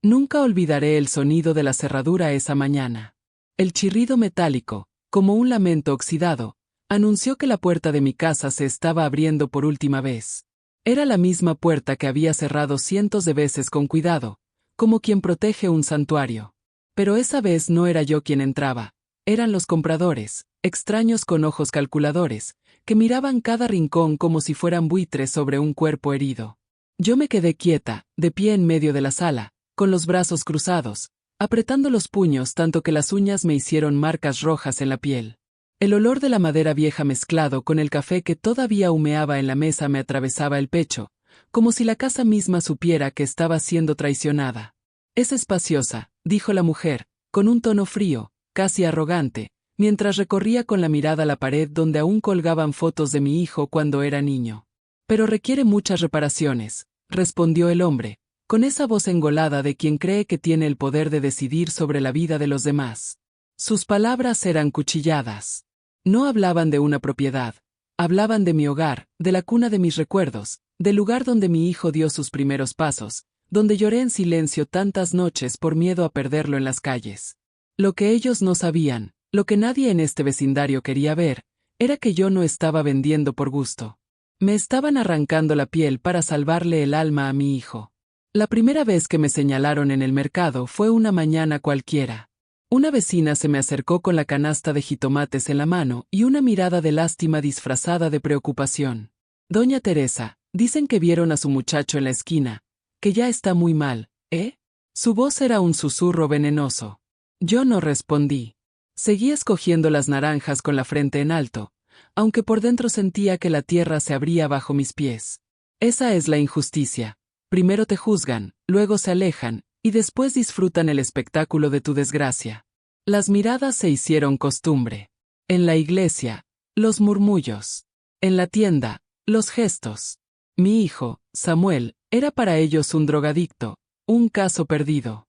Nunca olvidaré el sonido de la cerradura esa mañana. El chirrido metálico, como un lamento oxidado, anunció que la puerta de mi casa se estaba abriendo por última vez. Era la misma puerta que había cerrado cientos de veces con cuidado, como quien protege un santuario. Pero esa vez no era yo quien entraba, eran los compradores, extraños con ojos calculadores, que miraban cada rincón como si fueran buitres sobre un cuerpo herido. Yo me quedé quieta, de pie en medio de la sala, con los brazos cruzados, apretando los puños tanto que las uñas me hicieron marcas rojas en la piel. El olor de la madera vieja mezclado con el café que todavía humeaba en la mesa me atravesaba el pecho, como si la casa misma supiera que estaba siendo traicionada. «Es espaciosa», dijo la mujer, con un tono frío, casi arrogante, mientras recorría con la mirada la pared donde aún colgaban fotos de mi hijo cuando era niño. «Pero requiere muchas reparaciones», respondió el hombre, con esa voz engolada de quien cree que tiene el poder de decidir sobre la vida de los demás. Sus palabras eran cuchilladas. No hablaban de una propiedad, hablaban de mi hogar, de la cuna de mis recuerdos, del lugar donde mi hijo dio sus primeros pasos, donde lloré en silencio tantas noches por miedo a perderlo en las calles. Lo que ellos no sabían, lo que nadie en este vecindario quería ver, era que yo no estaba vendiendo por gusto. Me estaban arrancando la piel para salvarle el alma a mi hijo. La primera vez que me señalaron en el mercado fue una mañana cualquiera. Una vecina se me acercó con la canasta de jitomates en la mano y una mirada de lástima disfrazada de preocupación. «Doña Teresa, dicen que vieron a su muchacho en la esquina, que ya está muy mal, ¿eh?» Su voz era un susurro venenoso. Yo no respondí. Seguí escogiendo las naranjas con la frente en alto, aunque por dentro sentía que la tierra se abría bajo mis pies. Esa es la injusticia. Primero te juzgan, luego se alejan, y después disfrutan el espectáculo de tu desgracia. Las miradas se hicieron costumbre. En la iglesia, los murmullos. En la tienda, los gestos. Mi hijo, Samuel, era para ellos un drogadicto, un caso perdido.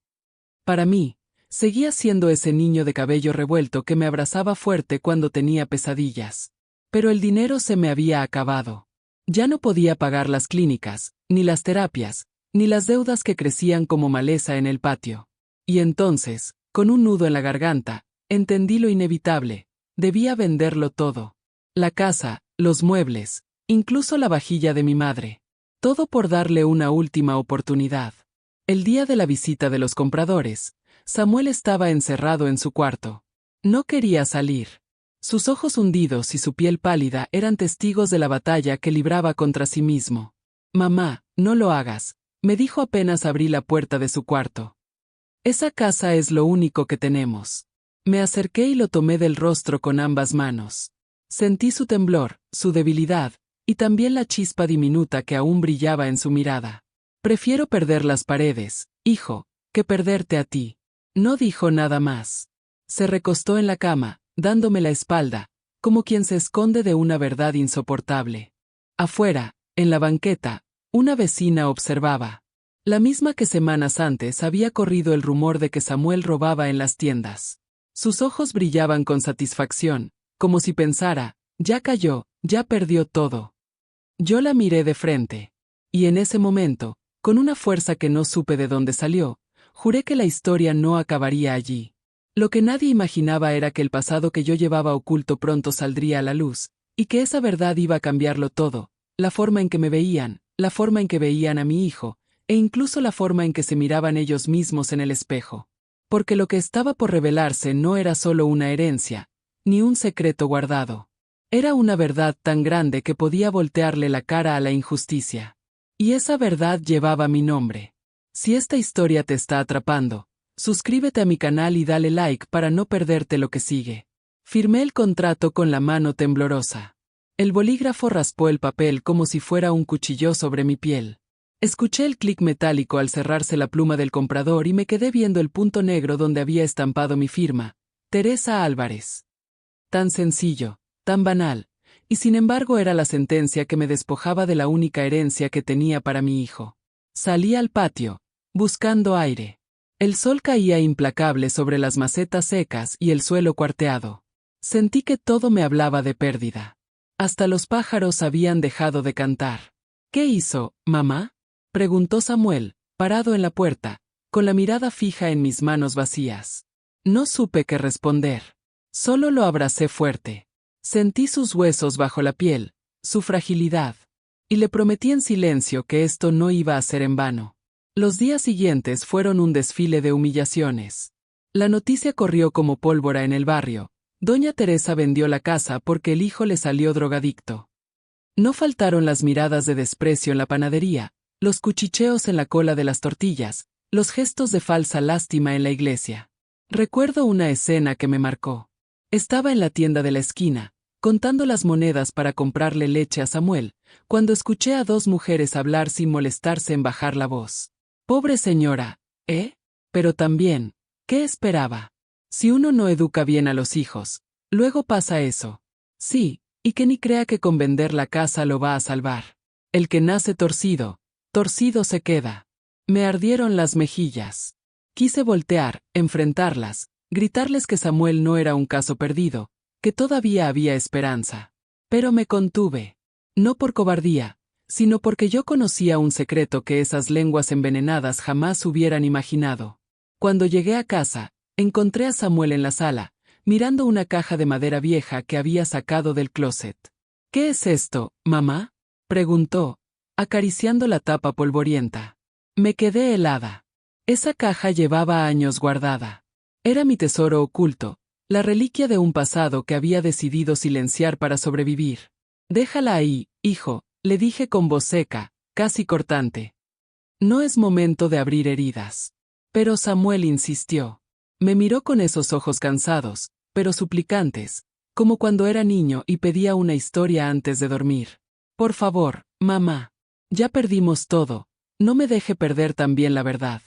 Para mí, seguía siendo ese niño de cabello revuelto que me abrazaba fuerte cuando tenía pesadillas. Pero el dinero se me había acabado. Ya no podía pagar las clínicas, ni las terapias, ni las deudas que crecían como maleza en el patio. Y entonces, con un nudo en la garganta, entendí lo inevitable: debía venderlo todo. La casa, los muebles, incluso la vajilla de mi madre. Todo por darle una última oportunidad. El día de la visita de los compradores, Samuel estaba encerrado en su cuarto. No quería salir. Sus ojos hundidos y su piel pálida eran testigos de la batalla que libraba contra sí mismo. «Mamá, no lo hagas», me dijo apenas abrí la puerta de su cuarto. «Esa casa es lo único que tenemos». Me acerqué y lo tomé del rostro con ambas manos. Sentí su temblor, su debilidad, y también la chispa diminuta que aún brillaba en su mirada. «Prefiero perder las paredes, hijo, que perderte a ti». No dijo nada más. Se recostó en la cama, dándome la espalda, como quien se esconde de una verdad insoportable. Afuera, en la banqueta, una vecina observaba. La misma que semanas antes había corrido el rumor de que Samuel robaba en las tiendas. Sus ojos brillaban con satisfacción, como si pensara: ya cayó, ya perdió todo. Yo la miré de frente. Y en ese momento, con una fuerza que no supe de dónde salió, juré que la historia no acabaría allí. Lo que nadie imaginaba era que el pasado que yo llevaba oculto pronto saldría a la luz, y que esa verdad iba a cambiarlo todo: la forma en que me veían, la forma en que veían a mi hijo, e incluso la forma en que se miraban ellos mismos en el espejo. Porque lo que estaba por revelarse no era solo una herencia, ni un secreto guardado. Era una verdad tan grande que podía voltearle la cara a la injusticia. Y esa verdad llevaba mi nombre. Si esta historia te está atrapando, suscríbete a mi canal y dale like para no perderte lo que sigue. Firmé el contrato con la mano temblorosa. El bolígrafo raspó el papel como si fuera un cuchillo sobre mi piel. Escuché el clic metálico al cerrarse la pluma del comprador y me quedé viendo el punto negro donde había estampado mi firma: Teresa Álvarez. Tan sencillo, tan banal, y sin embargo era la sentencia que me despojaba de la única herencia que tenía para mi hijo. Salí al patio, buscando aire. El sol caía implacable sobre las macetas secas y el suelo cuarteado. Sentí que todo me hablaba de pérdida. Hasta los pájaros habían dejado de cantar. «¿Qué hizo, mamá?», preguntó Samuel, parado en la puerta, con la mirada fija en mis manos vacías. No supe qué responder. Solo lo abracé fuerte. Sentí sus huesos bajo la piel, su fragilidad. Y le prometí en silencio que esto no iba a ser en vano. Los días siguientes fueron un desfile de humillaciones. La noticia corrió como pólvora en el barrio. Doña Teresa vendió la casa porque el hijo le salió drogadicto. No faltaron las miradas de desprecio en la panadería, los cuchicheos en la cola de las tortillas, los gestos de falsa lástima en la iglesia. Recuerdo una escena que me marcó. Estaba en la tienda de la esquina, contando las monedas para comprarle leche a Samuel, cuando escuché a dos mujeres hablar sin molestarse en bajar la voz. Pobre señora, ¿eh? Pero también, ¿qué esperaba? Si uno no educa bien a los hijos, luego pasa eso. Sí, y que ni crea que con vender la casa lo va a salvar. El que nace torcido, torcido se queda. Me ardieron las mejillas. Quise voltear, enfrentarlas, gritarles que Samuel no era un caso perdido, que todavía había esperanza. Pero me contuve. No por cobardía, sino porque yo conocía un secreto que esas lenguas envenenadas jamás hubieran imaginado. Cuando llegué a casa, encontré a Samuel en la sala, mirando una caja de madera vieja que había sacado del closet. ¿Qué es esto, mamá?, preguntó, acariciando la tapa polvorienta. Me quedé helada. Esa caja llevaba años guardada. Era mi tesoro oculto, la reliquia de un pasado que había decidido silenciar para sobrevivir. Déjala ahí, hijo, le dije con voz seca, casi cortante. No es momento de abrir heridas. Pero Samuel insistió. Me miró con esos ojos cansados, pero suplicantes, como cuando era niño y pedía una historia antes de dormir. Por favor, mamá. Ya perdimos todo, no me deje perder también la verdad.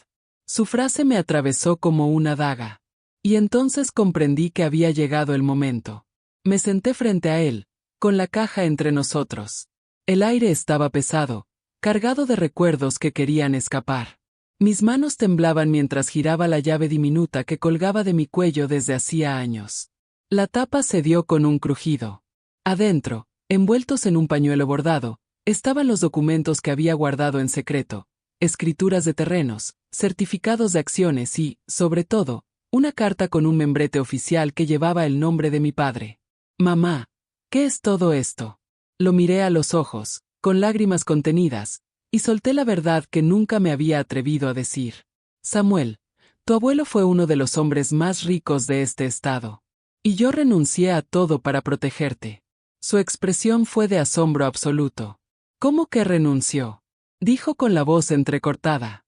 Su frase me atravesó como una daga. Y entonces comprendí que había llegado el momento. Me senté frente a él, con la caja entre nosotros. El aire estaba pesado, cargado de recuerdos que querían escapar. Mis manos temblaban mientras giraba la llave diminuta que colgaba de mi cuello desde hacía años. La tapa cedió con un crujido. Adentro, envueltos en un pañuelo bordado, estaban los documentos que había guardado en secreto, escrituras de terrenos, certificados de acciones y, sobre todo, una carta con un membrete oficial que llevaba el nombre de mi padre. Mamá, ¿qué es todo esto? Lo miré a los ojos, con lágrimas contenidas, y solté la verdad que nunca me había atrevido a decir. Samuel, tu abuelo fue uno de los hombres más ricos de este estado. Y yo renuncié a todo para protegerte. Su expresión fue de asombro absoluto. ¿Cómo que renunció?, dijo con la voz entrecortada.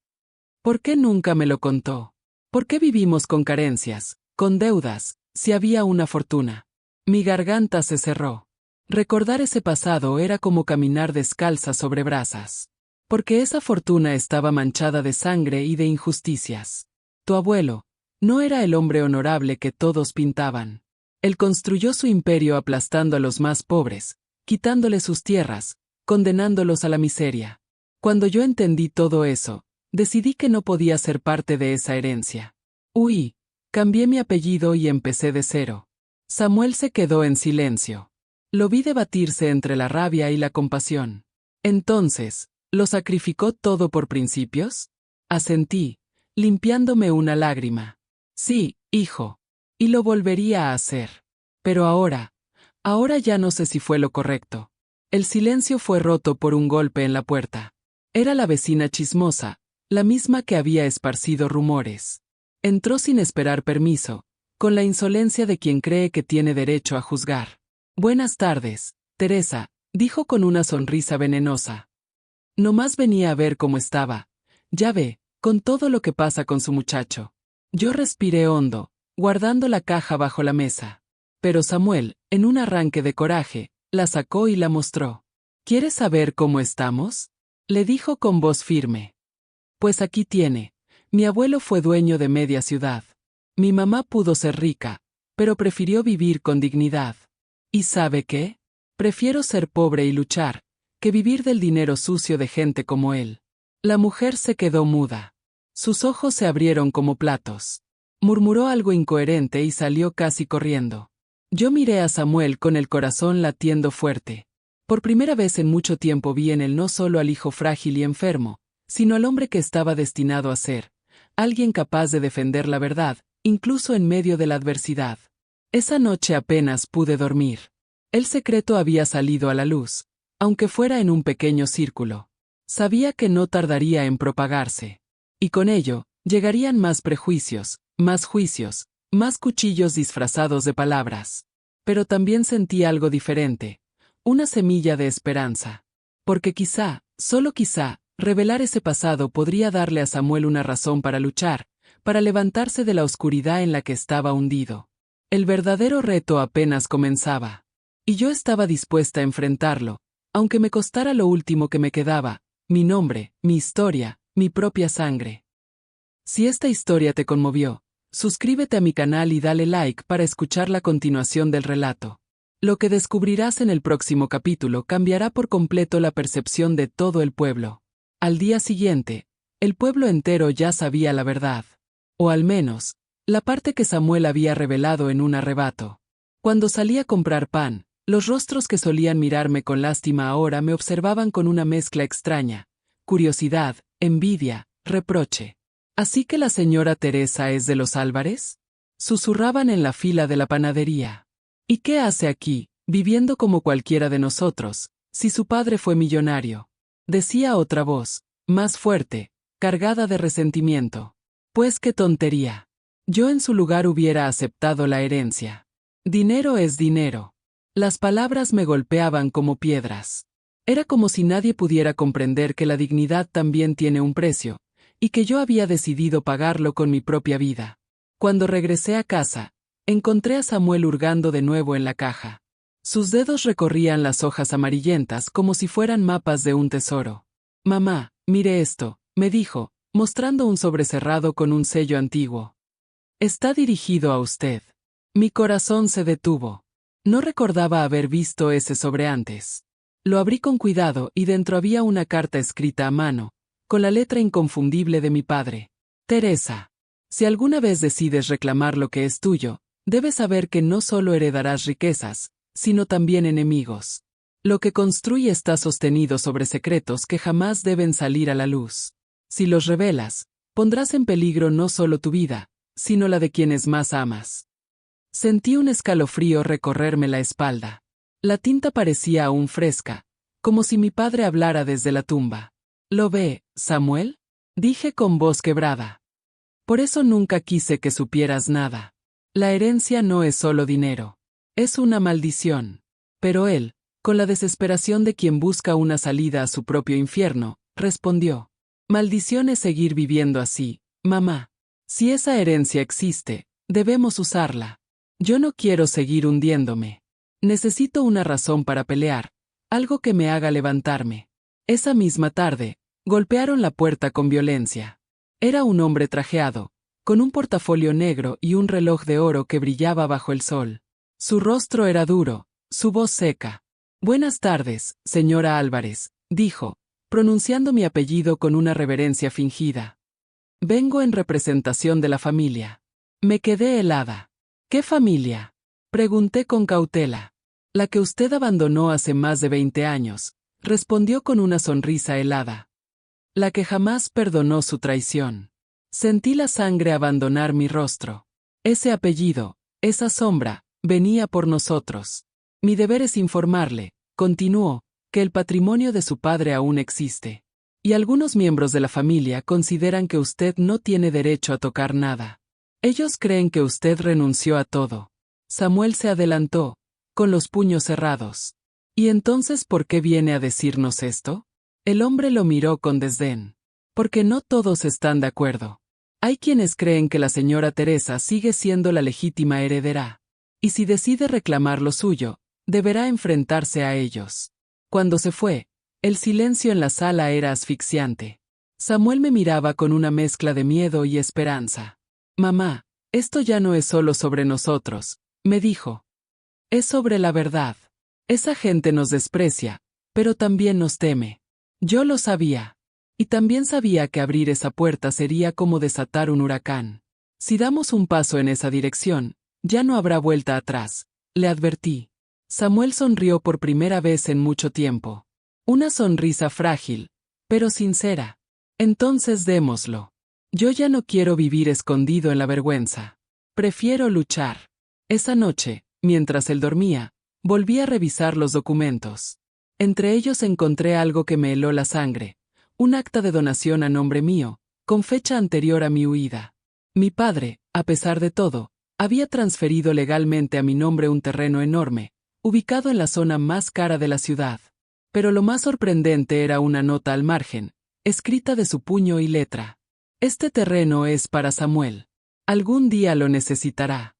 ¿Por qué nunca me lo contó? ¿Por qué vivimos con carencias, con deudas, si había una fortuna? Mi garganta se cerró. Recordar ese pasado era como caminar descalza sobre brasas. Porque esa fortuna estaba manchada de sangre y de injusticias. Tu abuelo no era el hombre honorable que todos pintaban. Él construyó su imperio aplastando a los más pobres, quitándole sus tierras, condenándolos a la miseria. Cuando yo entendí todo eso, decidí que no podía ser parte de esa herencia. Huí, cambié mi apellido y empecé de cero. Samuel se quedó en silencio. Lo vi debatirse entre la rabia y la compasión. Entonces, ¿lo sacrificó todo por principios? Asentí, limpiándome una lágrima. Sí, hijo. Y lo volvería a hacer. Pero ahora ya no sé si fue lo correcto. El silencio fue roto por un golpe en la puerta. Era la vecina chismosa, la misma que había esparcido rumores. Entró sin esperar permiso, con la insolencia de quien cree que tiene derecho a juzgar. Buenas tardes, Teresa, dijo con una sonrisa venenosa. Nomás venía a ver cómo estaba. Ya ve, con todo lo que pasa con su muchacho. Yo respiré hondo, guardando la caja bajo la mesa. Pero Samuel, en un arranque de coraje, la sacó y la mostró. ¿Quieres saber cómo estamos?, le dijo con voz firme. Pues aquí tiene. Mi abuelo fue dueño de media ciudad. Mi mamá pudo ser rica, pero prefirió vivir con dignidad. ¿Y sabe qué? Prefiero ser pobre y luchar, que vivir del dinero sucio de gente como él. La mujer se quedó muda. Sus ojos se abrieron como platos. Murmuró algo incoherente y salió casi corriendo. Yo miré a Samuel con el corazón latiendo fuerte. Por primera vez en mucho tiempo vi en él no solo al hijo frágil y enfermo, sino al hombre que estaba destinado a ser, alguien capaz de defender la verdad, incluso en medio de la adversidad. Esa noche apenas pude dormir. El secreto había salido a la luz, aunque fuera en un pequeño círculo. Sabía que no tardaría en propagarse. Y con ello, llegarían más prejuicios, más juicios, más cuchillos disfrazados de palabras. Pero también sentí algo diferente, una semilla de esperanza. Porque quizá, solo quizá, revelar ese pasado podría darle a Samuel una razón para luchar, para levantarse de la oscuridad en la que estaba hundido. El verdadero reto apenas comenzaba. Y yo estaba dispuesta a enfrentarlo, aunque me costara lo último que me quedaba, mi nombre, mi historia, mi propia sangre. Si esta historia te conmovió, suscríbete a mi canal y dale like para escuchar la continuación del relato. Lo que descubrirás en el próximo capítulo cambiará por completo la percepción de todo el pueblo. Al día siguiente, el pueblo entero ya sabía la verdad. O al menos, la parte que Samuel había revelado en un arrebato. Cuando salí a comprar pan, los rostros que solían mirarme con lástima ahora me observaban con una mezcla extraña: curiosidad, envidia, reproche. ¿Así que la señora Teresa es de los Álvarez? Susurraban en la fila de la panadería. ¿Y qué hace aquí, viviendo como cualquiera de nosotros, si su padre fue millonario? Decía otra voz, más fuerte, cargada de resentimiento. Pues qué tontería. Yo en su lugar hubiera aceptado la herencia. Dinero es dinero. Las palabras me golpeaban como piedras. Era como si nadie pudiera comprender que la dignidad también tiene un precio, y que yo había decidido pagarlo con mi propia vida. Cuando regresé a casa, encontré a Samuel hurgando de nuevo en la caja. Sus dedos recorrían las hojas amarillentas como si fueran mapas de un tesoro. «Mamá, mire esto», me dijo, mostrando un sobre cerrado con un sello antiguo. «Está dirigido a usted». Mi corazón se detuvo. No recordaba haber visto ese sobre antes. Lo abrí con cuidado y dentro había una carta escrita a mano, con la letra inconfundible de mi padre. «Teresa, si alguna vez decides reclamar lo que es tuyo, debes saber que no solo heredarás riquezas, sino también enemigos. Lo que construye está sostenido sobre secretos que jamás deben salir a la luz. Si los revelas, pondrás en peligro no solo tu vida, sino la de quienes más amas». Sentí un escalofrío recorrerme la espalda. La tinta parecía aún fresca, como si mi padre hablara desde la tumba. «¿Lo ve, Samuel?», dije con voz quebrada. «Por eso nunca quise que supieras nada. La herencia no es solo dinero. Es una maldición». Pero él, con la desesperación de quien busca una salida a su propio infierno, respondió: «Maldición es seguir viviendo así, mamá. Si esa herencia existe, debemos usarla. Yo no quiero seguir hundiéndome. Necesito una razón para pelear, algo que me haga levantarme». Esa misma tarde, golpearon la puerta con violencia. Era un hombre trajeado, con un portafolio negro y un reloj de oro que brillaba bajo el sol. Su rostro era duro, su voz seca. «Buenas tardes, señora Álvarez», dijo, pronunciando mi apellido con una reverencia fingida. «Vengo en representación de la familia». Me quedé helada. «¿Qué familia?», pregunté con cautela. «La que usted abandonó hace más de 20 años», respondió con una sonrisa helada. «La que jamás perdonó su traición». Sentí la sangre abandonar mi rostro. Ese apellido, esa sombra, venía por nosotros. «Mi deber es informarle», continuó, «que el patrimonio de su padre aún existe. Y algunos miembros de la familia consideran que usted no tiene derecho a tocar nada. Ellos creen que usted renunció a todo». Samuel se adelantó, con los puños cerrados. «¿Y entonces por qué viene a decirnos esto?». El hombre lo miró con desdén. «Porque no todos están de acuerdo. Hay quienes creen que la señora Teresa sigue siendo la legítima heredera. Y si decide reclamar lo suyo, deberá enfrentarse a ellos». Cuando se fue, el silencio en la sala era asfixiante. Samuel me miraba con una mezcla de miedo y esperanza. «Mamá, esto ya no es solo sobre nosotros», me dijo. «Es sobre la verdad. Esa gente nos desprecia, pero también nos teme». Yo lo sabía. Y también sabía que abrir esa puerta sería como desatar un huracán. «Si damos un paso en esa dirección, ya no habrá vuelta atrás», le advertí. Samuel sonrió por primera vez en mucho tiempo. Una sonrisa frágil, pero sincera. «Entonces démoslo». Yo ya no quiero vivir escondido en la vergüenza. Prefiero luchar. Esa noche, mientras él dormía, volví a revisar los documentos. Entre ellos encontré algo que me heló la sangre, un acta de donación a nombre mío, con fecha anterior a mi huida. Mi padre, a pesar de todo, había transferido legalmente a mi nombre un terreno enorme, ubicado en la zona más cara de la ciudad. Pero lo más sorprendente era una nota al margen, escrita de su puño y letra. Este terreno es para Samuel. Algún día lo necesitará.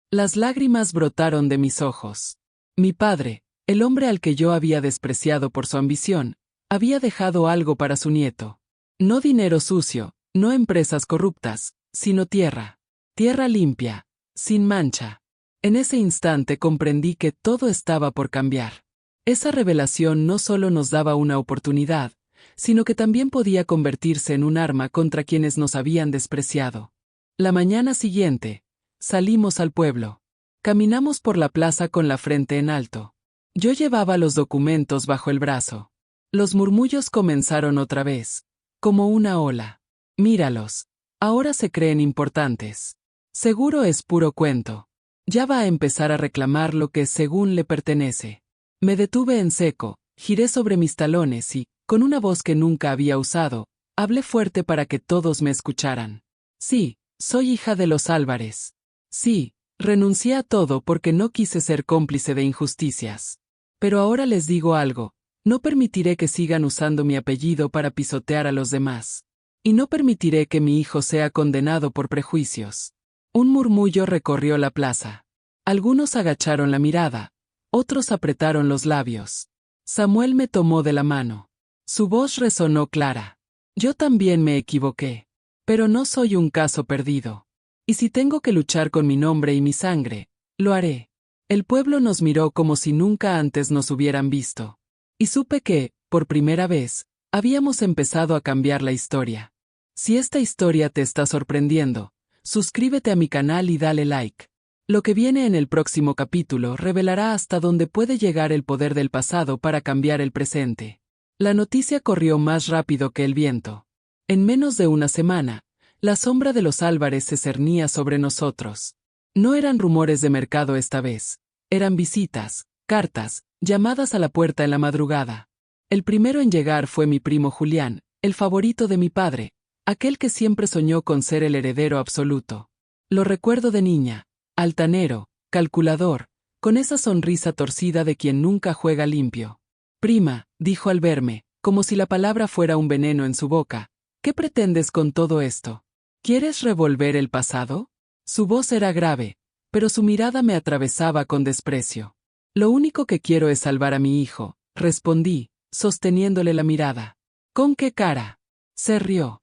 Las lágrimas brotaron de mis ojos. Mi padre, el hombre al que yo había despreciado por su ambición, había dejado algo para su nieto. No dinero sucio, no empresas corruptas, sino tierra. Tierra limpia, sin mancha. En ese instante comprendí que todo estaba por cambiar. Esa revelación no solo nos daba una oportunidad, sino que también podía convertirse en un arma contra quienes nos habían despreciado. La mañana siguiente, salimos al pueblo. Caminamos por la plaza con la frente en alto. Yo llevaba los documentos bajo el brazo. Los murmullos comenzaron otra vez, como una ola. Míralos. Ahora se creen importantes. Seguro es puro cuento. Ya va a empezar a reclamar lo que según le pertenece. Me detuve en seco, giré sobre mis talones y, con una voz que nunca había usado, hablé fuerte para que todos me escucharan. Sí, soy hija de los Álvarez. Sí, renuncié a todo porque no quise ser cómplice de injusticias. Pero ahora les digo algo, no permitiré que sigan usando mi apellido para pisotear a los demás. Y no permitiré que mi hijo sea condenado por prejuicios. Un murmullo recorrió la plaza. Algunos agacharon la mirada, otros apretaron los labios. Samuel me tomó de la mano. Su voz resonó clara. Yo también me equivoqué. Pero no soy un caso perdido. Y si tengo que luchar con mi nombre y mi sangre, lo haré. El pueblo nos miró como si nunca antes nos hubieran visto. Y supe que, por primera vez, habíamos empezado a cambiar la historia. Si esta historia te está sorprendiendo, suscríbete a mi canal y dale like. Lo que viene en el próximo capítulo revelará hasta dónde puede llegar el poder del pasado para cambiar el presente. La noticia corrió más rápido que el viento. En menos de una semana, la sombra de los Álvarez se cernía sobre nosotros. No eran rumores de mercado esta vez. Eran visitas, cartas, llamadas a la puerta en la madrugada. El primero en llegar fue mi primo Julián, el favorito de mi padre, aquel que siempre soñó con ser el heredero absoluto. Lo recuerdo de niña, altanero, calculador, con esa sonrisa torcida de quien nunca juega limpio. Prima, dijo al verme, como si la palabra fuera un veneno en su boca, ¿qué pretendes con todo esto? ¿Quieres revolver el pasado? Su voz era grave, pero su mirada me atravesaba con desprecio. Lo único que quiero es salvar a mi hijo, respondí, sosteniéndole la mirada. ¿Con qué cara? Se rió.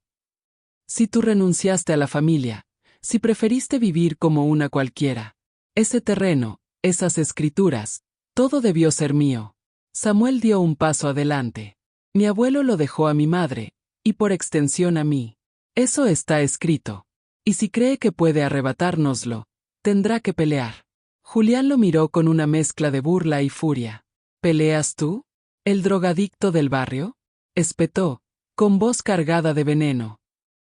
Si tú renunciaste a la familia, si preferiste vivir como una cualquiera, ese terreno, esas escrituras, todo debió ser mío. Samuel dio un paso adelante. Mi abuelo lo dejó a mi madre, y por extensión a mí. Eso está escrito. Y si cree que puede arrebatárnoslo, tendrá que pelear. Julián lo miró con una mezcla de burla y furia. ¿Peleas tú? ¿El drogadicto del barrio? Espetó, con voz cargada de veneno.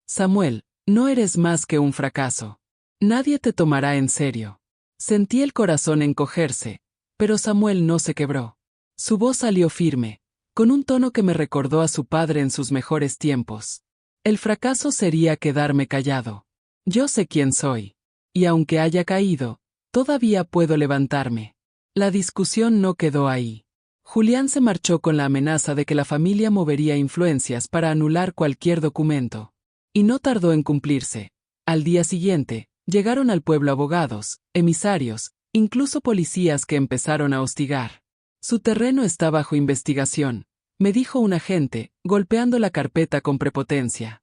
Samuel, no eres más que un fracaso. Nadie te tomará en serio. Sentí el corazón encogerse, pero Samuel no se quebró. Su voz salió firme, con un tono que me recordó a su padre en sus mejores tiempos. El fracaso sería quedarme callado. Yo sé quién soy. Y aunque haya caído, todavía puedo levantarme. La discusión no quedó ahí. Julián se marchó con la amenaza de que la familia movería influencias para anular cualquier documento. Y no tardó en cumplirse. Al día siguiente, llegaron al pueblo abogados, emisarios, incluso policías que empezaron a hostigar. Su terreno está bajo investigación, me dijo un agente, golpeando la carpeta con prepotencia.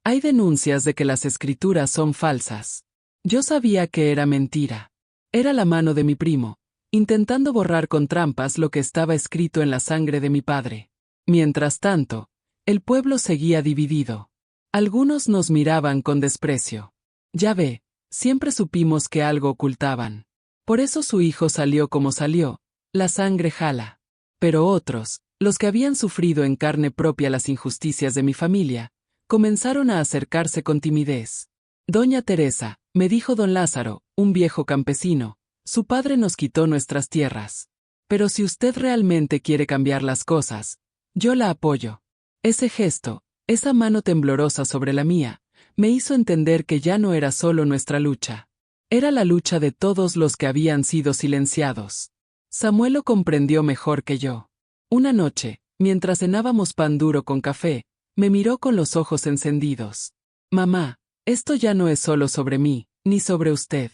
Hay denuncias de que las escrituras son falsas. Yo sabía que era mentira. Era la mano de mi primo, intentando borrar con trampas lo que estaba escrito en la sangre de mi padre. Mientras tanto, el pueblo seguía dividido. Algunos nos miraban con desprecio. Ya ve, siempre supimos que algo ocultaban. Por eso su hijo salió como salió, la sangre jala. Pero otros, los que habían sufrido en carne propia las injusticias de mi familia, comenzaron a acercarse con timidez. Doña Teresa, me dijo don Lázaro, un viejo campesino, su padre nos quitó nuestras tierras. Pero si usted realmente quiere cambiar las cosas, yo la apoyo. Ese gesto, esa mano temblorosa sobre la mía, me hizo entender que ya no era solo nuestra lucha. Era la lucha de todos los que habían sido silenciados. Samuel lo comprendió mejor que yo. Una noche, mientras cenábamos pan duro con café, me miró con los ojos encendidos. Mamá, esto ya no es solo sobre mí, ni sobre usted.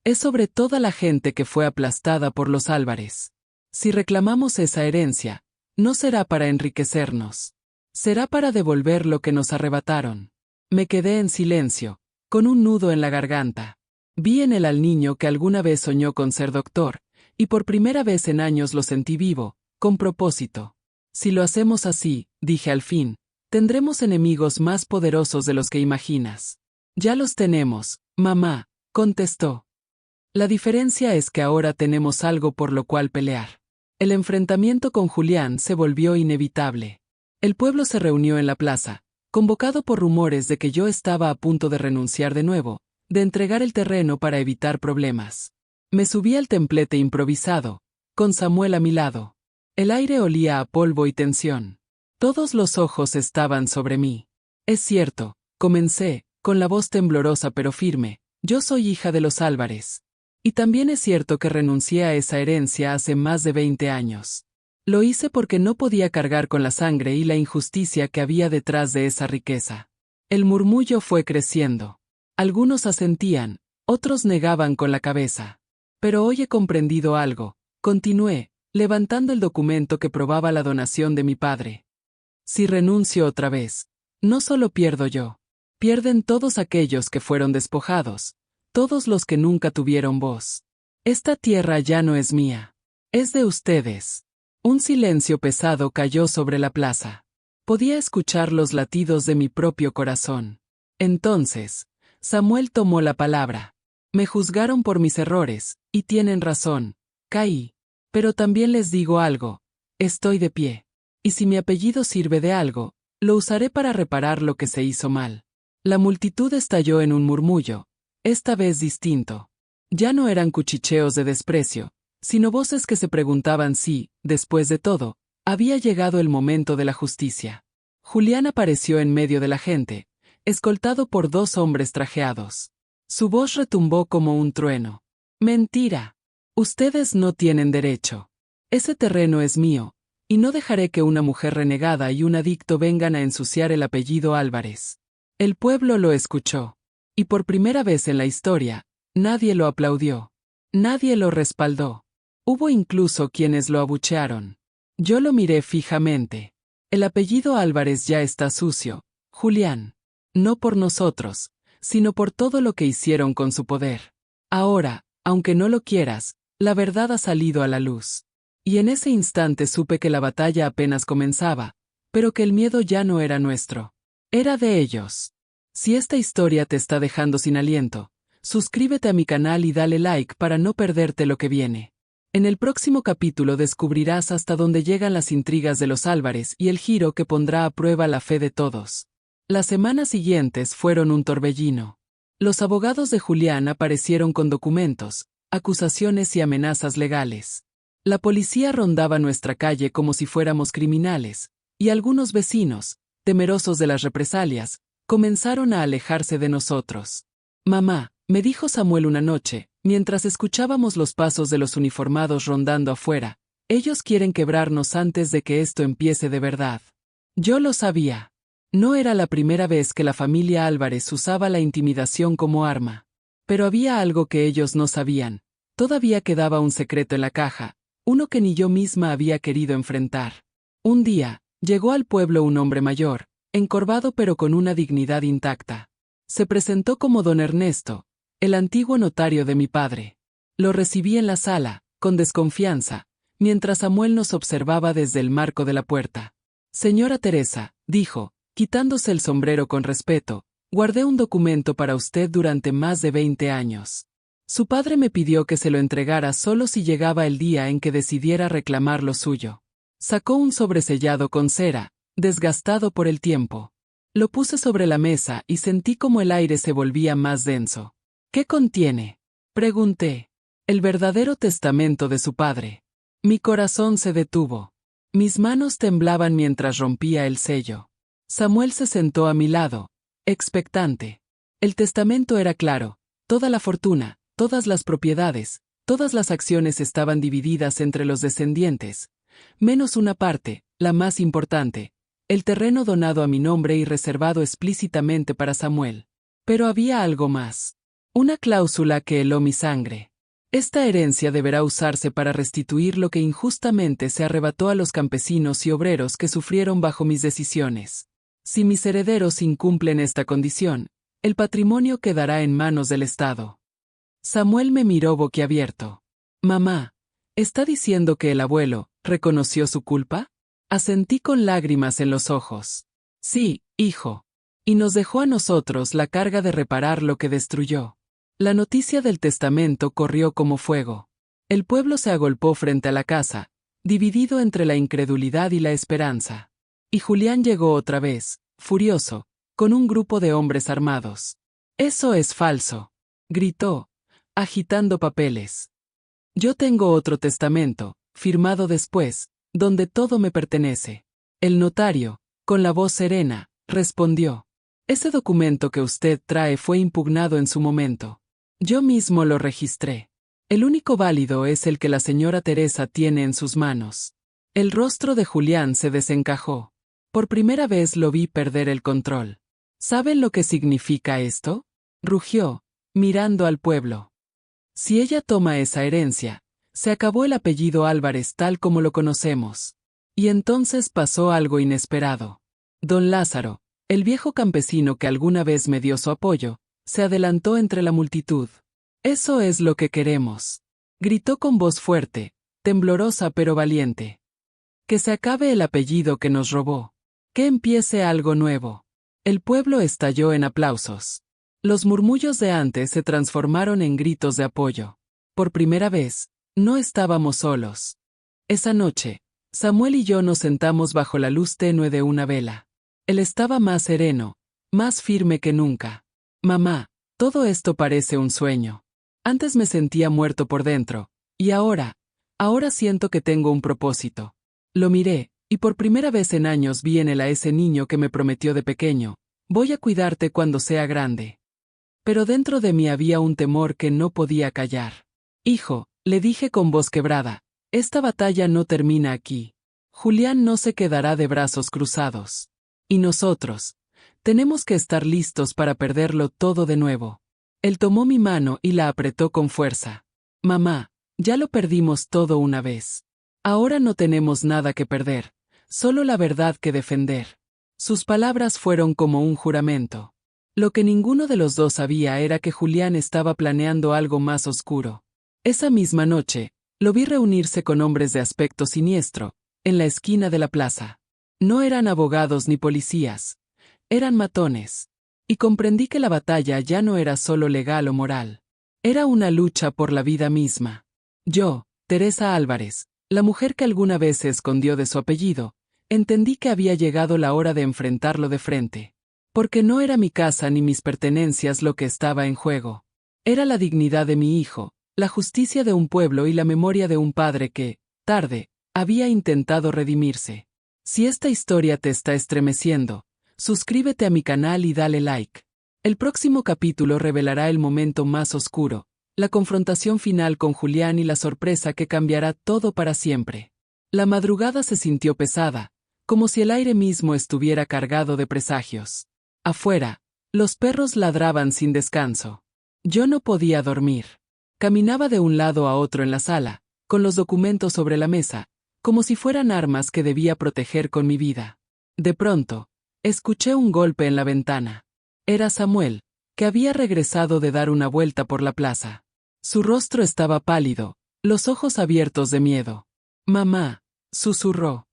Es sobre toda la gente que fue aplastada por los Álvarez. Si reclamamos esa herencia, no será para enriquecernos. Será para devolver lo que nos arrebataron. Me quedé en silencio, con un nudo en la garganta. Vi en él al niño que alguna vez soñó con ser doctor, y por primera vez en años lo sentí vivo, con propósito. Si lo hacemos así, dije al fin, tendremos enemigos más poderosos de los que imaginas. Ya los tenemos, mamá, contestó. La diferencia es que ahora tenemos algo por lo cual pelear. El enfrentamiento con Julián se volvió inevitable. El pueblo se reunió en la plaza, convocado por rumores de que yo estaba a punto de renunciar de nuevo, de entregar el terreno para evitar problemas. Me subí al templete improvisado, con Samuel a mi lado. El aire olía a polvo y tensión. Todos los ojos estaban sobre mí. Es cierto, comencé, con la voz temblorosa pero firme, yo soy hija de los Álvarez. Y también es cierto que renuncié a esa herencia hace más de 20 años. Lo hice porque no podía cargar con la sangre y la injusticia que había detrás de esa riqueza. El murmullo fue creciendo. Algunos asentían, otros negaban con la cabeza. Pero hoy he comprendido algo, continué, levantando el documento que probaba la donación de mi padre. Si renuncio otra vez, no solo pierdo yo, pierden todos aquellos que fueron despojados, todos los que nunca tuvieron voz. Esta tierra ya no es mía, es de ustedes. Un silencio pesado cayó sobre la plaza. Podía escuchar los latidos de mi propio corazón. Entonces, Samuel tomó la palabra. Me juzgaron por mis errores, y tienen razón, caí. Pero también les digo algo, estoy de pie. Y si mi apellido sirve de algo, lo usaré para reparar lo que se hizo mal. La multitud estalló en un murmullo, esta vez distinto. Ya no eran cuchicheos de desprecio, sino voces que se preguntaban si, después de todo, había llegado el momento de la justicia. Julián apareció en medio de la gente, escoltado por 2 hombres trajeados. Su voz retumbó como un trueno. Mentira. Ustedes no tienen derecho. Ese terreno es mío, y no dejaré que una mujer renegada y un adicto vengan a ensuciar el apellido Álvarez. El pueblo lo escuchó. Y por primera vez en la historia, nadie lo aplaudió. Nadie lo respaldó. Hubo incluso quienes lo abuchearon. Yo lo miré fijamente. El apellido Álvarez ya está sucio, Julián. No por nosotros, sino por todo lo que hicieron con su poder. Ahora, aunque no lo quieras, la verdad ha salido a la luz. Y en ese instante supe que la batalla apenas comenzaba, pero que el miedo ya no era nuestro. Era de ellos. Si esta historia te está dejando sin aliento, suscríbete a mi canal y dale like para no perderte lo que viene. En el próximo capítulo descubrirás hasta dónde llegan las intrigas de los Álvarez y el giro que pondrá a prueba la fe de todos. Las semanas siguientes fueron un torbellino. Los abogados de Julián aparecieron con documentos, acusaciones y amenazas legales. La policía rondaba nuestra calle como si fuéramos criminales, y algunos vecinos, temerosos de las represalias, comenzaron a alejarse de nosotros. Mamá, me dijo Samuel una noche, mientras escuchábamos los pasos de los uniformados rondando afuera, ellos quieren quebrarnos antes de que esto empiece de verdad. Yo lo sabía. No era la primera vez que la familia Álvarez usaba la intimidación como arma. Pero había algo que ellos no sabían. Todavía quedaba un secreto en la caja, uno que ni yo misma había querido enfrentar. Un día, llegó al pueblo un hombre mayor, encorvado pero con una dignidad intacta. Se presentó como don Ernesto, el antiguo notario de mi padre. Lo recibí en la sala, con desconfianza, mientras Samuel nos observaba desde el marco de la puerta. Señora Teresa, dijo, quitándose el sombrero con respeto, guardé un documento para usted durante más de 20 años. Su padre me pidió que se lo entregara solo si llegaba el día en que decidiera reclamar lo suyo. Sacó un sobresellado con cera, desgastado por el tiempo. Lo puse sobre la mesa y sentí como el aire se volvía más denso. ¿Qué contiene?, pregunté. El verdadero testamento de su padre. Mi corazón se detuvo. Mis manos temblaban mientras rompía el sello. Samuel se sentó a mi lado, expectante. El testamento era claro: toda la fortuna, todas las propiedades, todas las acciones estaban divididas entre los descendientes, menos una parte, la más importante, el terreno donado a mi nombre y reservado explícitamente para Samuel. Pero había algo más. Una cláusula que heló mi sangre. Esta herencia deberá usarse para restituir lo que injustamente se arrebató a los campesinos y obreros que sufrieron bajo mis decisiones. Si mis herederos incumplen esta condición, el patrimonio quedará en manos del Estado. Samuel me miró boquiabierto. Mamá, ¿está diciendo que el abuelo reconoció su culpa? Asentí con lágrimas en los ojos. Sí, hijo. Y nos dejó a nosotros la carga de reparar lo que destruyó. La noticia del testamento corrió como fuego. El pueblo se agolpó frente a la casa, dividido entre la incredulidad y la esperanza. Y Julián llegó otra vez, furioso, con un grupo de hombres armados. «Eso es falso», gritó, agitando papeles. «Yo tengo otro testamento, firmado después, donde todo me pertenece». El notario, con la voz serena, respondió: «Ese documento que usted trae fue impugnado en su momento. Yo mismo lo registré. El único válido es el que la señora Teresa tiene en sus manos». El rostro de Julián se desencajó. Por primera vez lo vi perder el control. ¿Saben lo que significa esto?, rugió, mirando al pueblo. Si ella toma esa herencia, se acabó el apellido Álvarez tal como lo conocemos. Y entonces pasó algo inesperado. Don Lázaro, el viejo campesino que alguna vez me dio su apoyo, se adelantó entre la multitud. «Eso es lo que queremos», gritó con voz fuerte, temblorosa pero valiente. «Que se acabe el apellido que nos robó. Que empiece algo nuevo». El pueblo estalló en aplausos. Los murmullos de antes se transformaron en gritos de apoyo. Por primera vez, no estábamos solos. Esa noche, Samuel y yo nos sentamos bajo la luz tenue de una vela. Él estaba más sereno, más firme que nunca. «Mamá, todo esto parece un sueño. Antes me sentía muerto por dentro, y ahora siento que tengo un propósito». Lo miré, y por primera vez en años vi en él a ese niño que me prometió de pequeño: «Voy a cuidarte cuando sea grande». Pero dentro de mí había un temor que no podía callar. «Hijo», le dije con voz quebrada, «esta batalla no termina aquí. Julián no se quedará de brazos cruzados. Y nosotros tenemos que estar listos para perderlo todo de nuevo». Él tomó mi mano y la apretó con fuerza. «Mamá, ya lo perdimos todo una vez. Ahora no tenemos nada que perder, solo la verdad que defender». Sus palabras fueron como un juramento. Lo que ninguno de los dos sabía era que Julián estaba planeando algo más oscuro. Esa misma noche, lo vi reunirse con hombres de aspecto siniestro, en la esquina de la plaza. No eran abogados ni policías. Eran matones. Y comprendí que la batalla ya no era solo legal o moral. Era una lucha por la vida misma. Yo, Teresa Álvarez, la mujer que alguna vez se escondió de su apellido, entendí que había llegado la hora de enfrentarlo de frente. Porque no era mi casa ni mis pertenencias lo que estaba en juego. Era la dignidad de mi hijo, la justicia de un pueblo y la memoria de un padre que, tarde, había intentado redimirse. Si esta historia te está estremeciendo, suscríbete a mi canal y dale like. El próximo capítulo revelará el momento más oscuro, la confrontación final con Julián y la sorpresa que cambiará todo para siempre. La madrugada se sintió pesada, como si el aire mismo estuviera cargado de presagios. Afuera, los perros ladraban sin descanso. Yo no podía dormir. Caminaba de un lado a otro en la sala, con los documentos sobre la mesa, como si fueran armas que debía proteger con mi vida. De pronto, escuché un golpe en la ventana. Era Samuel, que había regresado de dar una vuelta por la plaza. Su rostro estaba pálido, los ojos abiertos de miedo. «Mamá», susurró.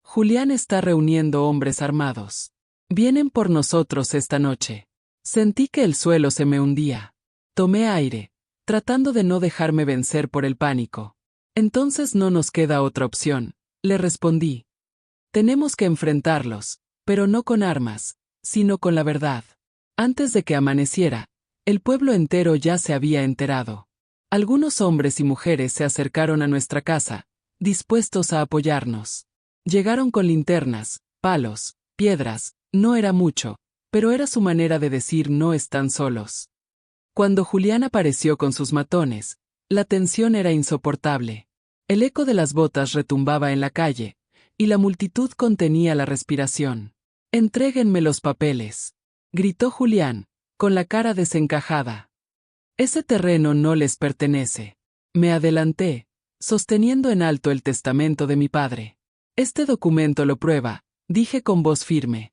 «Julián está reuniendo hombres armados. Vienen por nosotros esta noche». Sentí que el suelo se me hundía. Tomé aire, tratando de no dejarme vencer por el pánico. «Entonces no nos queda otra opción», le respondí. «Tenemos que enfrentarlos, pero no con armas, sino con la verdad. Antes de que amaneciera, el pueblo entero ya se había enterado. Algunos hombres y mujeres se acercaron a nuestra casa, dispuestos a apoyarnos. Llegaron con linternas, palos, piedras, no era mucho, pero era su manera de decir no están solos. Cuando Julián apareció con sus matones, la tensión era insoportable. El eco de las botas retumbaba en la calle, y la multitud contenía la respiración. «Entréguenme los papeles», gritó Julián, con la cara desencajada. «Ese terreno no les pertenece». Me adelanté, sosteniendo en alto el testamento de mi padre. «Este documento lo prueba», dije con voz firme.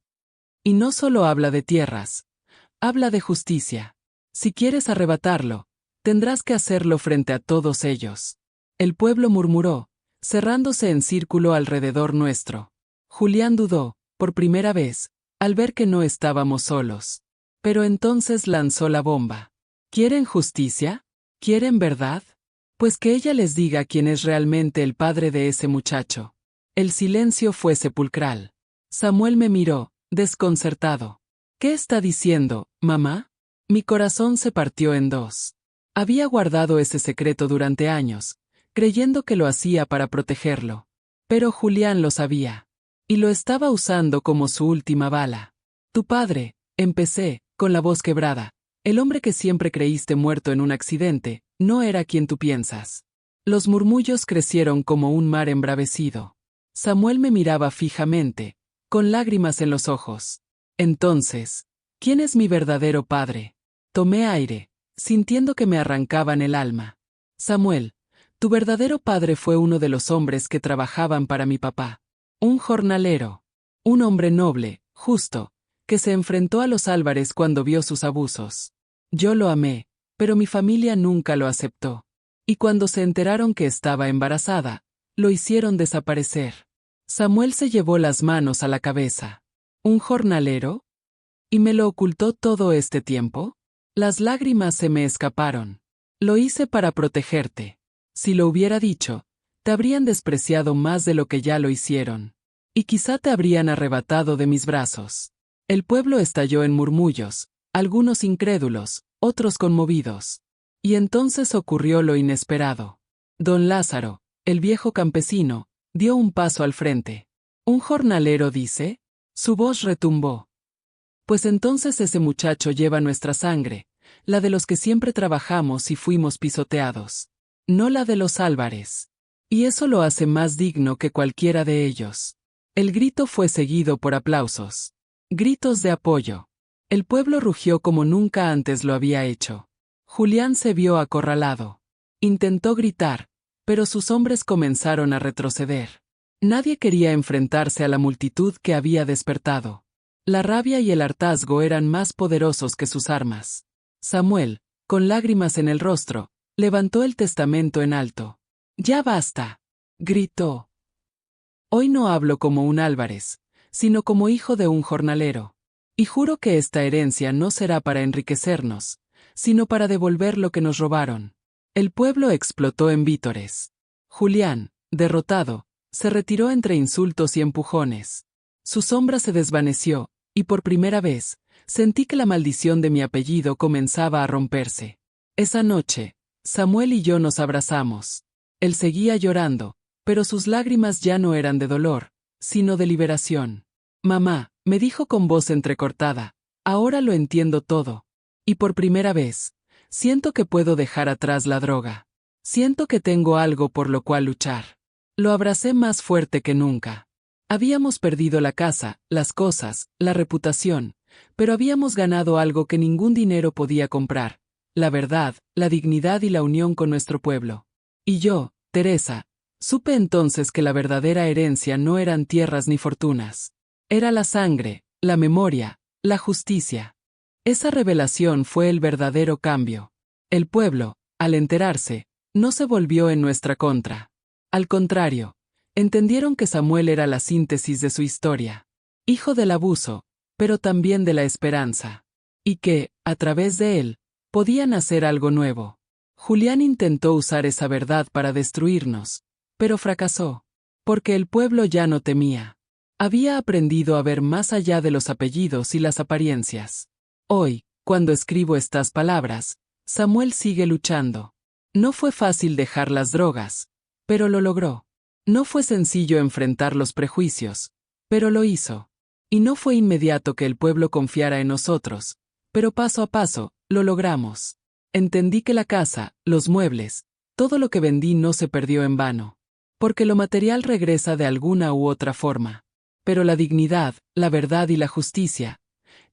«Y no solo habla de tierras, habla de justicia. Si quieres arrebatarlo, tendrás que hacerlo frente a todos ellos». El pueblo murmuró, cerrándose en círculo alrededor nuestro. Julián dudó, por primera vez, al ver que no estábamos solos. Pero entonces lanzó la bomba. ¿Quieren justicia? ¿Quieren verdad? Pues que ella les diga quién es realmente el padre de ese muchacho. El silencio fue sepulcral. Samuel me miró, desconcertado. ¿Qué está diciendo, mamá? Mi corazón se partió en dos. Había guardado ese secreto durante años, creyendo que lo hacía para protegerlo. Pero Julián lo sabía. Y lo estaba usando como su última bala. Tu padre, empecé, con la voz quebrada, el hombre que siempre creíste muerto en un accidente, no era quien tú piensas. Los murmullos crecieron como un mar embravecido. Samuel me miraba fijamente, con lágrimas en los ojos. Entonces, ¿quién es mi verdadero padre? Tomé aire, sintiendo que me arrancaban el alma. Samuel, tu verdadero padre fue uno de los hombres que trabajaban para mi papá. Un jornalero. Un hombre noble, justo, que se enfrentó a los Álvarez cuando vio sus abusos. Yo lo amé, pero mi familia nunca lo aceptó. Y cuando se enteraron que estaba embarazada, lo hicieron desaparecer. Samuel se llevó las manos a la cabeza. ¿Un jornalero? ¿Y me lo ocultó todo este tiempo? Las lágrimas se me escaparon. Lo hice para protegerte. Si lo hubiera dicho, te habrían despreciado más de lo que ya lo hicieron. Y quizá te habrían arrebatado de mis brazos. El pueblo estalló en murmullos, algunos incrédulos, otros conmovidos. Y entonces ocurrió lo inesperado. Don Lázaro, el viejo campesino, dio un paso al frente. ¿Un jornalero dice? Su voz retumbó. Pues entonces ese muchacho lleva nuestra sangre, la de los que siempre trabajamos y fuimos pisoteados. No la de los Álvarez. Y eso lo hace más digno que cualquiera de ellos. El grito fue seguido por aplausos. Gritos de apoyo. El pueblo rugió como nunca antes lo había hecho. Julián se vio acorralado. Intentó gritar, pero sus hombres comenzaron a retroceder. Nadie quería enfrentarse a la multitud que había despertado. La rabia y el hartazgo eran más poderosos que sus armas. Samuel, con lágrimas en el rostro, levantó el testamento en alto. «Ya basta», gritó. «Hoy no hablo como un Álvarez, sino como hijo de un jornalero. Y juro que esta herencia no será para enriquecernos, sino para devolver lo que nos robaron». El pueblo explotó en vítores. Julián, derrotado, se retiró entre insultos y empujones. Su sombra se desvaneció, y por primera vez, sentí que la maldición de mi apellido comenzaba a romperse. Esa noche, Samuel y yo nos abrazamos. Él seguía llorando, pero sus lágrimas ya no eran de dolor, sino de liberación. «Mamá», me dijo con voz entrecortada, «ahora lo entiendo todo. Y por primera vez, siento que puedo dejar atrás la droga. Siento que tengo algo por lo cual luchar». Lo abracé más fuerte que nunca. Habíamos perdido la casa, las cosas, la reputación, pero habíamos ganado algo que ningún dinero podía comprar: la verdad, la dignidad y la unión con nuestro pueblo. Y yo, Teresa, supe entonces que la verdadera herencia no eran tierras ni fortunas. Era la sangre, la memoria, la justicia. Esa revelación fue el verdadero cambio. El pueblo, al enterarse, no se volvió en nuestra contra. Al contrario, entendieron que Samuel era la síntesis de su historia. Hijo del abuso, pero también de la esperanza. Y que, a través de él, podían hacer algo nuevo. Julián intentó usar esa verdad para destruirnos, pero fracasó. Porque el pueblo ya no temía. Había aprendido a ver más allá de los apellidos y las apariencias. Hoy, cuando escribo estas palabras, Samuel sigue luchando. No fue fácil dejar las drogas, pero lo logró. No fue sencillo enfrentar los prejuicios, pero lo hizo. Y no fue inmediato que el pueblo confiara en nosotros, pero paso a paso, lo logramos. Entendí que la casa, los muebles, todo lo que vendí no se perdió en vano. Porque lo material regresa de alguna u otra forma. Pero la dignidad, la verdad y la justicia,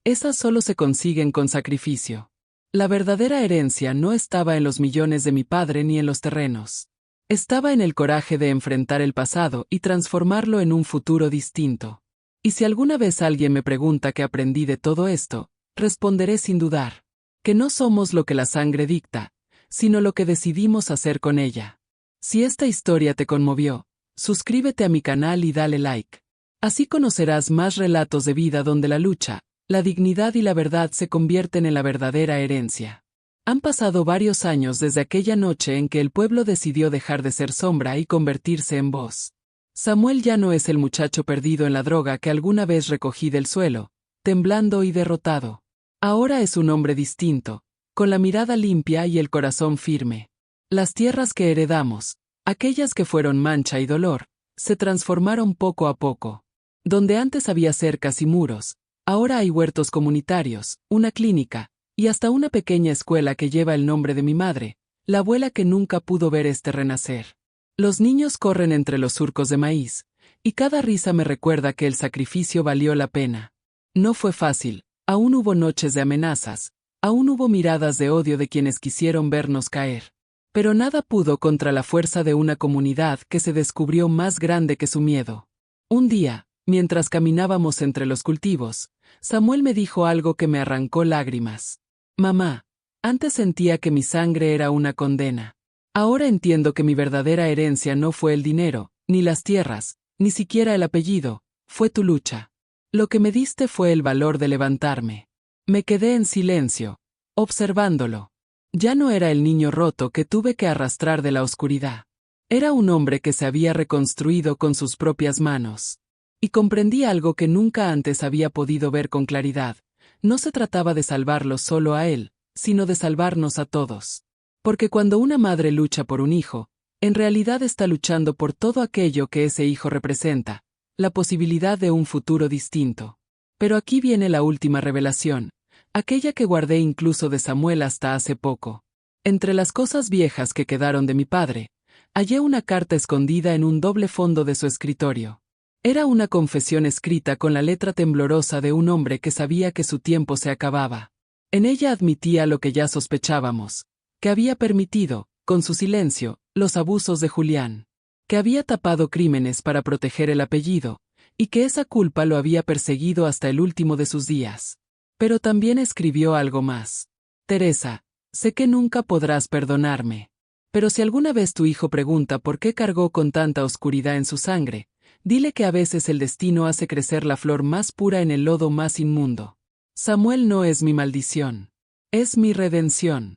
esas solo se consiguen con sacrificio. La verdadera herencia no estaba en los millones de mi padre ni en los terrenos. Estaba en el coraje de enfrentar el pasado y transformarlo en un futuro distinto. Y si alguna vez alguien me pregunta qué aprendí de todo esto, responderé sin dudar. Que no somos lo que la sangre dicta, sino lo que decidimos hacer con ella. Si esta historia te conmovió, suscríbete a mi canal y dale like. Así conocerás más relatos de vida donde la lucha, la dignidad y la verdad se convierten en la verdadera herencia. Han pasado varios años desde aquella noche en que el pueblo decidió dejar de ser sombra y convertirse en voz. Samuel ya no es el muchacho perdido en la droga que alguna vez recogí del suelo, temblando y derrotado. Ahora es un hombre distinto, con la mirada limpia y el corazón firme. Las tierras que heredamos, aquellas que fueron mancha y dolor, se transformaron poco a poco. Donde antes había cercas y muros, ahora hay huertos comunitarios, una clínica, y hasta una pequeña escuela que lleva el nombre de mi madre, la abuela que nunca pudo ver este renacer. Los niños corren entre los surcos de maíz, y cada risa me recuerda que el sacrificio valió la pena. No fue fácil, aún hubo noches de amenazas, aún hubo miradas de odio de quienes quisieron vernos caer. Pero nada pudo contra la fuerza de una comunidad que se descubrió más grande que su miedo. Un día, mientras caminábamos entre los cultivos, Samuel me dijo algo que me arrancó lágrimas. Mamá, antes sentía que mi sangre era una condena. Ahora entiendo que mi verdadera herencia no fue el dinero, ni las tierras, ni siquiera el apellido, fue tu lucha. Lo que me diste fue el valor de levantarme. Me quedé en silencio, observándolo. Ya no era el niño roto que tuve que arrastrar de la oscuridad. Era un hombre que se había reconstruido con sus propias manos. Y comprendí algo que nunca antes había podido ver con claridad. No se trataba de salvarlo solo a él, sino de salvarnos a todos. Porque cuando una madre lucha por un hijo, en realidad está luchando por todo aquello que ese hijo representa, la posibilidad de un futuro distinto. Pero aquí viene la última revelación, aquella que guardé incluso de Samuel hasta hace poco. Entre las cosas viejas que quedaron de mi padre, hallé una carta escondida en un doble fondo de su escritorio. Era una confesión escrita con la letra temblorosa de un hombre que sabía que su tiempo se acababa. En ella admitía lo que ya sospechábamos, que había permitido, con su silencio, los abusos de Julián, que había tapado crímenes para proteger el apellido, y que esa culpa lo había perseguido hasta el último de sus días. Pero también escribió algo más. Teresa, sé que nunca podrás perdonarme. Pero si alguna vez tu hijo pregunta por qué cargó con tanta oscuridad en su sangre, dile que a veces el destino hace crecer la flor más pura en el lodo más inmundo. Samuel no es mi maldición. Es mi redención.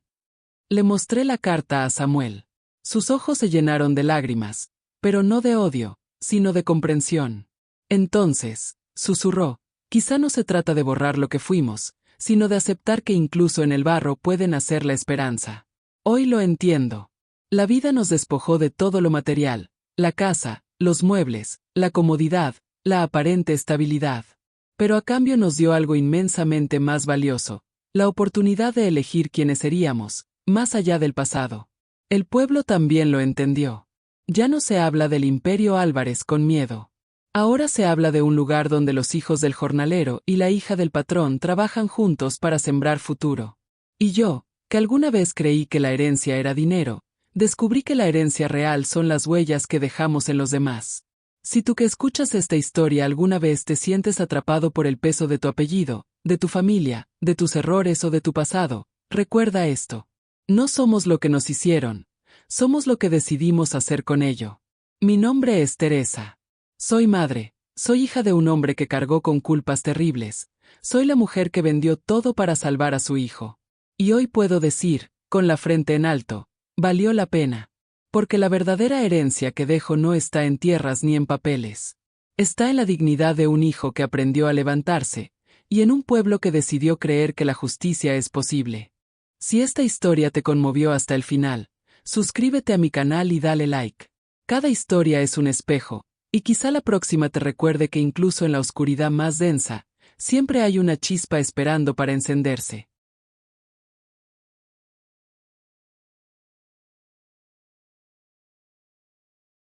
Le mostré la carta a Samuel. Sus ojos se llenaron de lágrimas, pero no de odio, sino de comprensión. Entonces, susurró, quizá no se trata de borrar lo que fuimos, sino de aceptar que incluso en el barro puede nacer la esperanza. Hoy lo entiendo. La vida nos despojó de todo lo material, la casa, los muebles, la comodidad, la aparente estabilidad. Pero a cambio nos dio algo inmensamente más valioso, la oportunidad de elegir quiénes seríamos, más allá del pasado. El pueblo también lo entendió. Ya no se habla del Imperio Álvarez con miedo. Ahora se habla de un lugar donde los hijos del jornalero y la hija del patrón trabajan juntos para sembrar futuro. Y yo, que alguna vez creí que la herencia era dinero, descubrí que la herencia real son las huellas que dejamos en los demás. Si tú que escuchas esta historia alguna vez te sientes atrapado por el peso de tu apellido, de tu familia, de tus errores o de tu pasado, recuerda esto. No somos lo que nos hicieron, somos lo que decidimos hacer con ello. Mi nombre es Teresa. Soy madre, soy hija de un hombre que cargó con culpas terribles, soy la mujer que vendió todo para salvar a su hijo. Y hoy puedo decir, con la frente en alto, valió la pena. Porque la verdadera herencia que dejo no está en tierras ni en papeles. Está en la dignidad de un hijo que aprendió a levantarse, y en un pueblo que decidió creer que la justicia es posible. Si esta historia te conmovió hasta el final, suscríbete a mi canal y dale like. Cada historia es un espejo, y quizá la próxima te recuerde que incluso en la oscuridad más densa, siempre hay una chispa esperando para encenderse.